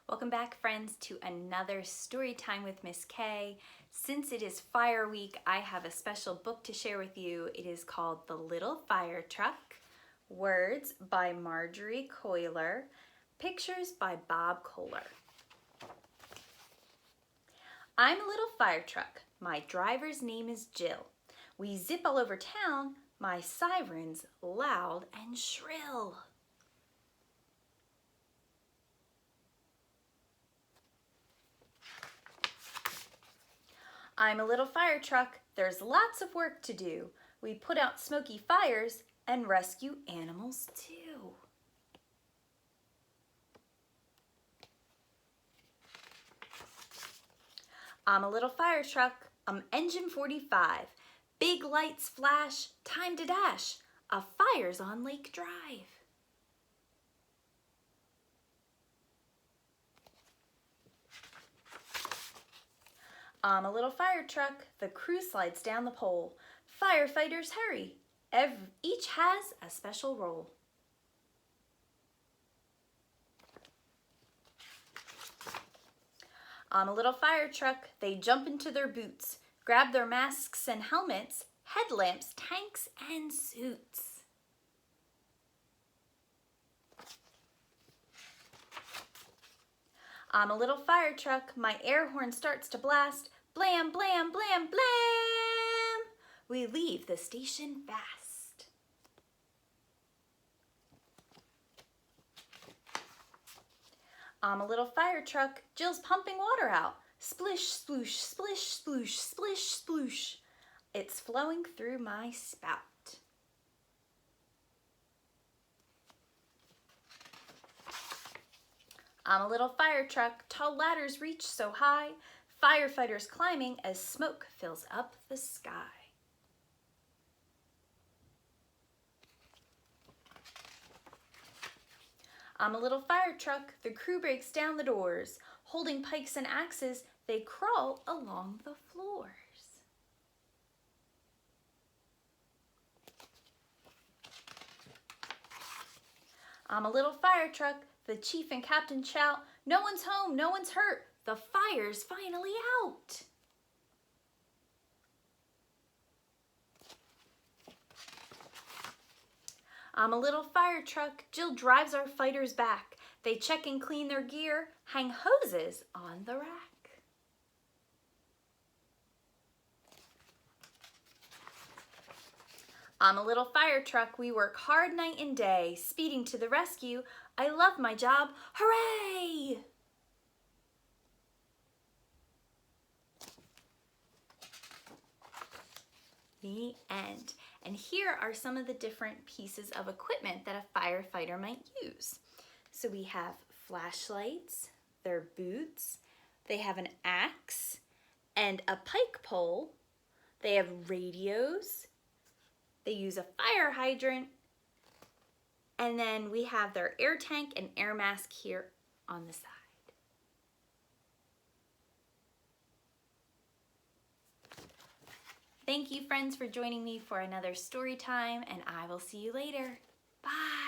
Welcome back, friends, to another story time with Miss K. Since it is Fire Week, I have a special book to share with you. It is called The Little Fire Truck, words by Marjorie Coiler, pictures by Bob Kohler. I'm a little fire truck. My driver's name is Jill. We zip all over town, my sirens loud and shrill. I'm a little fire truck. There's lots of work to do. We put out smoky fires and rescue animals too. I'm a little fire truck. I'm engine 45. Big lights flash, time to dash. A fire's on Lake Drive. I'm a little fire truck. The crew slides down the pole. Firefighters hurry. Each has a special role. I'm a little fire truck. They jump into their boots, grab their masks and helmets, headlamps, tanks, and suits. I'm a little fire truck. My air horn starts to blast. Blam, blam, blam, blam. We leave the station fast. I'm a little fire truck. Jill's pumping water out. Splish, sploosh, splish, sploosh, splish, sploosh. It's flowing through my spout. I'm a little fire truck. Tall ladders reach so high. Firefighters climbing as smoke fills up the sky. I'm a little fire truck. The crew breaks down the doors. Holding pikes and axes, they crawl along the floors. I'm a little fire truck. The chief and captain shout, "No one's home, no one's hurt. The fire's finally out." I'm a little fire truck. Jill drives our fighters back. They check and clean their gear, hang hoses on the rack. I'm a little fire truck. We work hard night and day, speeding to the rescue. I love my job. Hooray! The end. And here are some of the different pieces of equipment that a firefighter might use. So we have flashlights, their boots, they have an axe and a pike pole, they have radios, they use a fire hydrant, and then we have their air tank and air mask here on the side. Thank you, friends, for joining me for another story time, and I will see you later. Bye.